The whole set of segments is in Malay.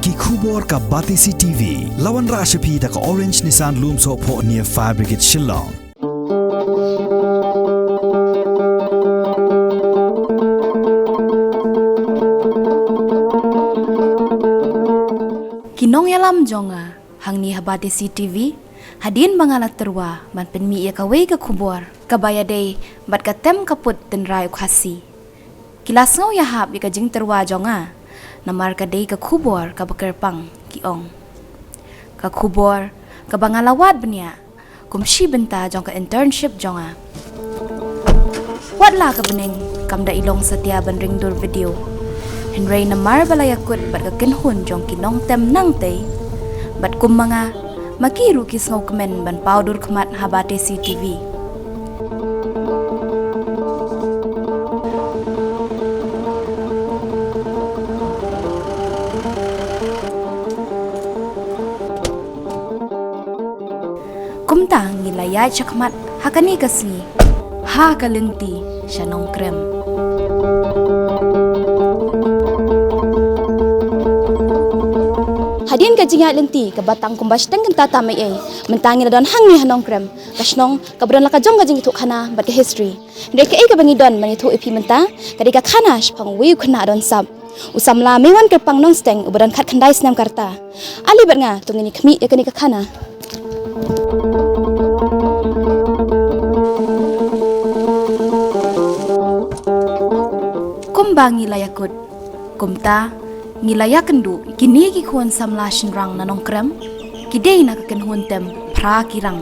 ki khubor ka Batisi TV lawan ra ashapi ta ka Orange Nissan Loom so pho near Fire Brigade Shillong. Kinong yalam jonga hangni Batisi TV hadin bangalat terwa man penmi ya kawai ka khubor kabaya day bat katem kaput ten rai khasi kilas ngau ya hab ka jing terwa jonga namar ka day ka khubor ka bakerpang kiong ka khubor ka bangalawat benya kumshi benta jong ka internship jonga watla ka beneng kamda ilong satya banring dur video Henry namar balayakut bat ka kinhun jong kinong tem nang tay bat kum mga makiru kis ngau kemen ban paudur kemat Batisi TV. Kumta ngilaya cakmat hakani kasni ha kalenti syanong krem. Hadin ka jinga lenti ka batang kumbas teng kenta tamay ay mentangin don hangni hanong krem kasnong kabron la ka jong ka jing itu khana bat ka history ndek ka ay ka bangi don mani thu ipi menta kadi ka khana pang wiu khana don sab usamla mewan ka pang nong steng ubran khat khandai snam karta ali bat nga tungini khmi ya kani ka khana kumbangi layakut kumta ngilaya kendu kini ki khon samla shinrang nanong krem kidei na ka kenhun tem phra kirang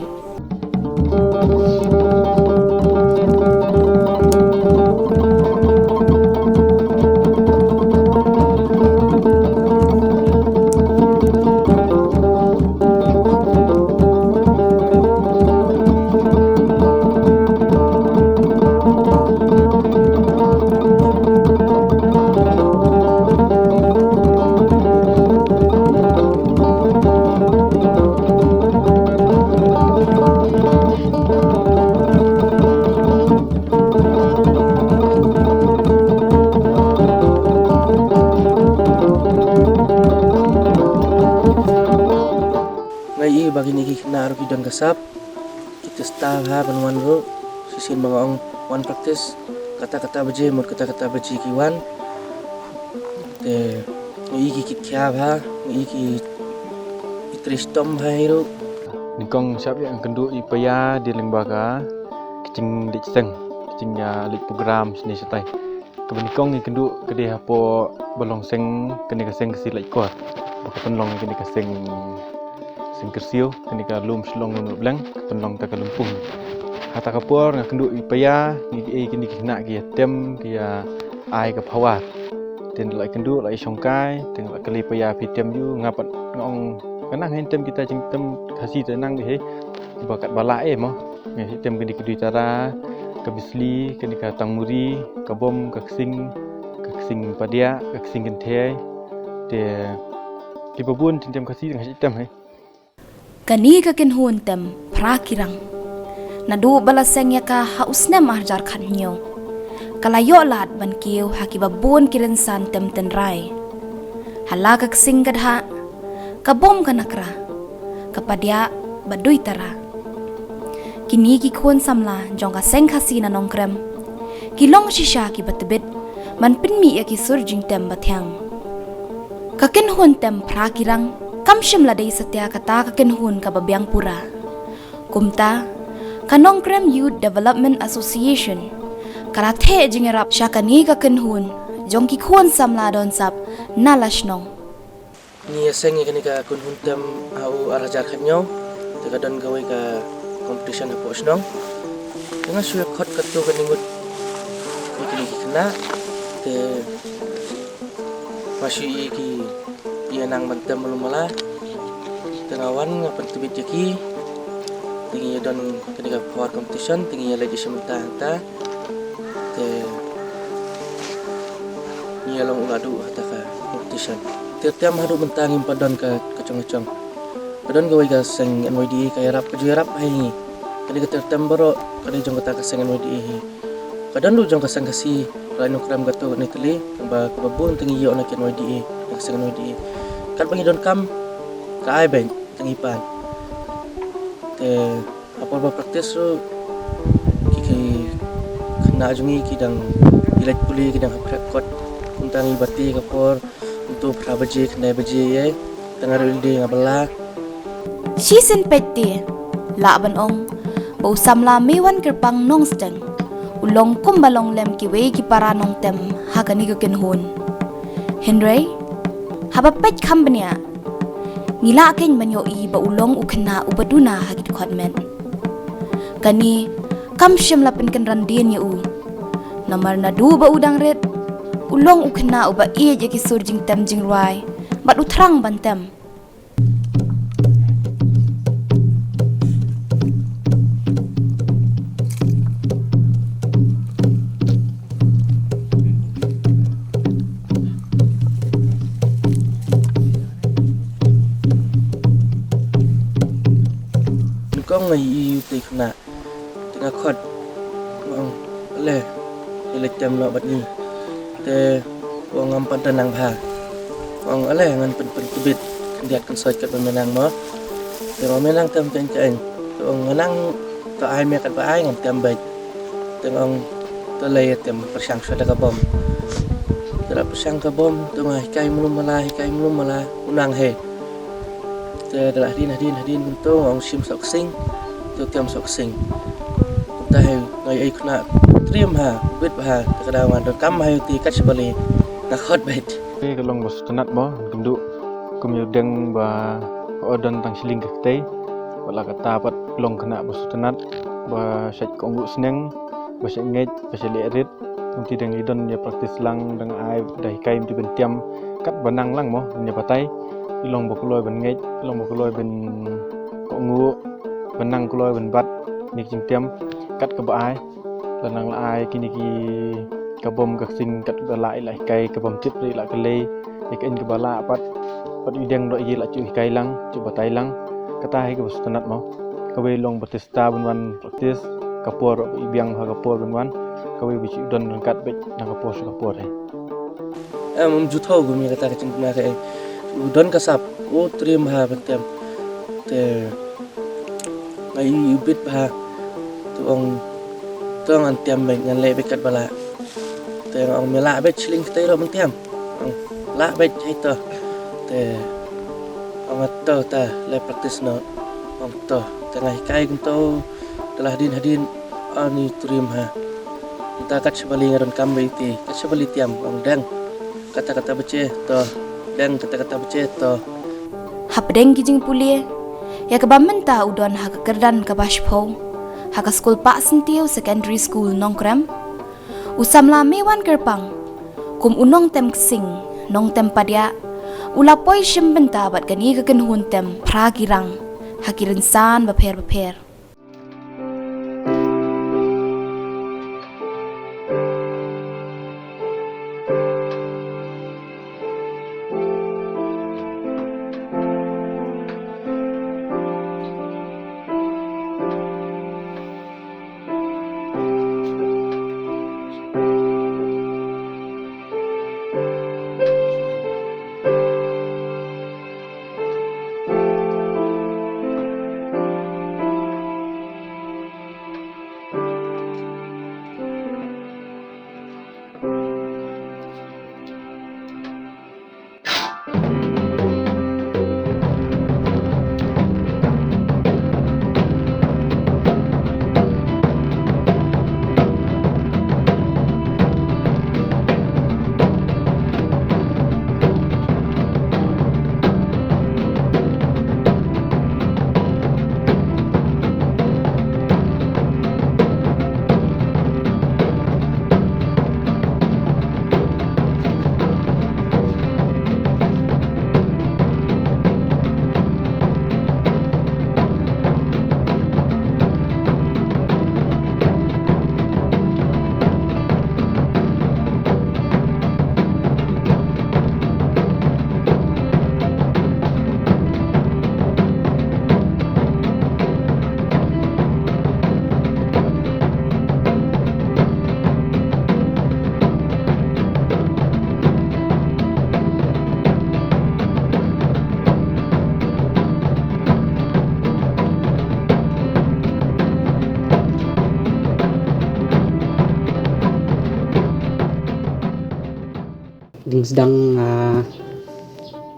bagi niki naruh kidang kasap kita style ha banwan ro sisin bangong one practice kata-kata baje mut kata-kata baje kiwan te iki kit kya ha iki itristom ha hiro nikong siap yang kendu ipaya di lembaga kicing di ceng kicing ya lit program sini setai kebenikong kendu kede hapo balong seng kene kaseng silai ko penlong kene kaseng singkersio kenika lum slong nunu blang penlong ta kalumpung hata kapur nga kendu ipaya ni kini kina ki tem ki ai ka phawat ten lai kendu lai songkai ten lai kali paya pi tem yu ngapat ngong kanang hen tem kita jing tem khasi tenang he bakat bala mo ngi tem kini kedui tara kabisli kenika tangmuri kabom kaksing padia kaksing genthe te kibabun tem khasi ngi tem he kani ka kinhun tem phra kirang nadu balaseng ya ka hausne mahjar khanyo kalayo lat ban kiu hakibabun kiren san tem ten rai halaga sing gadha kabom kanakra kapadya badui tara kini ki khon samla jong ka seng khasi na nong krem kilong shisha ki batbet man pinmi ya ki surjing tem bathyang ka kinhun tem phra kirang kamshim ladai satya kata ka kinhun ka babyang pura kumta kanong krem youth development association karathe jingerap syakani ka kinhun jongki khon samla don sap nalashnong ni seng ni ka kunhun tem au arajar khanyo te ka don gawai ka competition hapo snong dengan suya khot katu ka ningut ni kina te masih ki ia nang mantem melumala tengawan ngapan tibit jaki tinggi don ketika power competition tinggi lagi sementa ta te ni long uladu hata ka competition tiap hadu mentangin padon ka kecong-kecong padon gawai ka seng NYDA kaya rap kejuarap hai ketika tertembero kali jong kata ka seng NYDA kadang lu jong ka seng kasi lain ukram gato ni teli ba babun tinggi yo nak NYDA ka seng NYDA kat bagi don kam ka ai bank tangipan te apa praktis tu ki kena jungi kidang ilat puli kidang kot kuntang ibati kapor untuk prabaji kena baji ye tengah rildi ngabala Shisin peti laban ong bau samla mewan kerpang nong steng ulong kumbalong lem ki wei ki para nong tem hakani ko kinhun Henry haba pet kambania ngila ken banyo i ba ulong ukna ubaduna hagit khodmen kani kam shim lapin kan randin ya u namar na du ba udang red ulong ukna uba ie je ki surjing tem jing rai bat utrang bantem kong ngai iu te kena tengah khot wang le ilet jam lo bat ni te wang ngam pantanang pha wang ale ngan pen tubit kendiat kan soi kat menang mo te menang tem chen wang nganang to ai me kat ba ai ngam tem bai tengong to le tem persang sada ka bom tera persang ka bom to ngai kai mulum mala unang he te dah hadin untuk orang sim sok sing tu tiam sok sing ta hai ngai ai kena triam ha bet ha kadang ada kam hai ti kat sebali na khot bet Ini kalau bos tenat bo genduk kumyudeng ba odon tang siling kete wala kata pat long kena bos tenat ba sek konggu seneng ba sek ngej ba sek lerit nanti deng idon ya praktis lang deng ai dai kaim ti bentiam kat banang lang mo nya patai ilong bokuloi ben ngej ilong bokuloi ben kongu benang kuloi ben bat nik jing tiam kat ke baai lanang lai kini ki kabom ka sing kat ga lai lai kai kabom tip ri la kale ik en ke bala pat ideng do yi la chu kai lang chu batai lang kata hai ke bustanat mo kawe long batista benwan praktis kapor ibiang ha kapor benwan kawe bichi don kat bet na kapor hai jutho gumi kata kecing na kai udon kasap trim ha bentem te ngai ubit ha tuong antiam ngan le bekat bala te ong mela bet chling te ro bentem la bet haito te ong to ta le praktis no ong to tengah kai kunto telah hadin ani trim ha kita kat sebali ngaron kambe ti kat sebali tiam ong dang kata-kata bece to dan kata-kata bercerita hapdeng kijing pulie ya kebamenta udon ha kerdan ka bashpo ha ka school pa sentiu secondary school nongkrem usamla mewan kerpang kum unong tem sing nong tem padia ulapoi shimbenta bat gani ka kenhun tem pragirang hakirin san baper sedang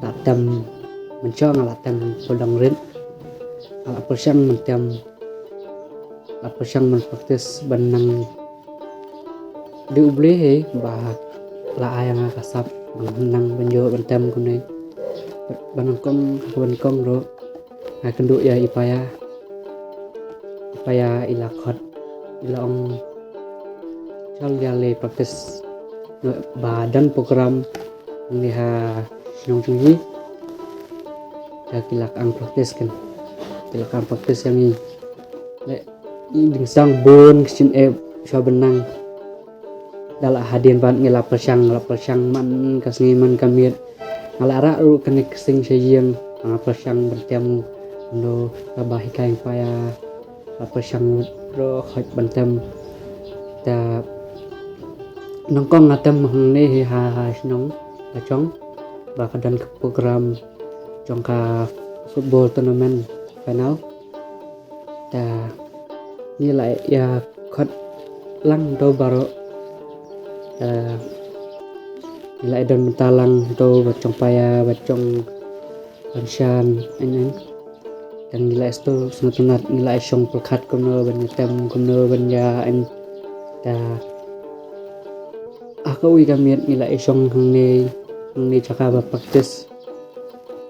latam mencong latam podang rin ala persang mentem la persang menpraktis benang di uble bah la ayang kasap benang benjo bentem kunai benang kong ro kenduk ya ipaya ilakot ilong chal le praktis badan program liha sinong chungi ya kilakang praktis yang ni le ding sang bon ksin so benang dala hadian ban ngila persang man kasngi man kamit ala ra ru kanik sing sayang persang bertemu no tabahi kain paya persang ro khaj bantem ta nongkong ngatem ne ha sinong chong ba kadan program jongka football tournament final ta ni lại ya khot lang do baro ni lại don talang do bacong paya bacong anshan anh dan ni lại sto sunat ni lại song pelkat kono ban tem kono ban ya anh ta ako wi kamiet ni lại song hang ni chaka ba practice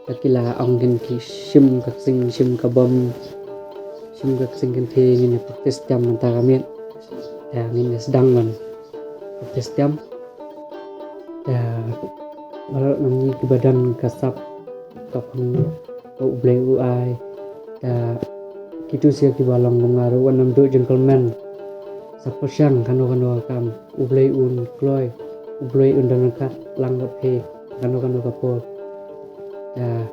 takila ong gen ki sim ka bom sim ka sing kan the ni practice jam ta kamiet ya ni sedang man practice jam ya balok nang ki badan kasap kapung uble uai ya kitu sia ki balong mengaru wanam do gentleman sapasang kano kam uble un kloy uble un danakat langot he kano kapol ya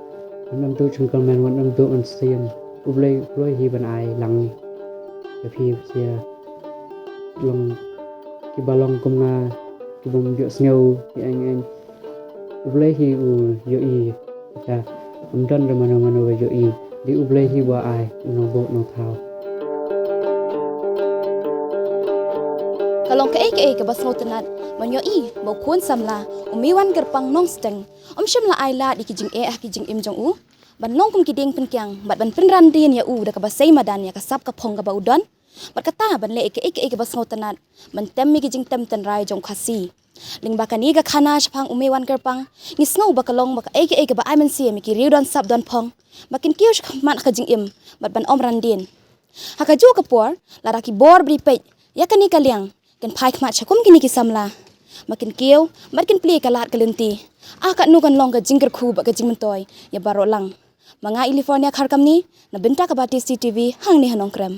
wanam do gentleman wanam do un siam uble kloy hi ban ai lang ya phi sia long ki balong kumna ki bom yo snow ki anh uble hi u yo i ta dan mana yo i di uble hi wa ai no bo no thao kalong ke bas ngotenat manyo I bo kun samla umiwan gerpang nong steng shim la ai la di kijing kijing im jong u ban nong kum kiding penkyang bat ban penran din ya u da ka basai madan ya kasap ka phong ka ba udon bat kata ban le ke bas ngotenat ban tem mi kijing tem ten rai jong khasi ling bakani ga khana shapang umiwan gerpang ngisngo bakalong baka ke ba ai man si mi ki riudon sap don phong bakin kius man ka jing im bat ban omran din hakaju kapor la raki bor bri pe ya kani kaliang kan phai khma chakum kini ki samla makin kieu makin pli kalat kalenti ka nu kan long ka jingker khu ba ka jingmentoy ya baro lang manga California kharkam ni na binta ka bati CTV hang ni hanong krem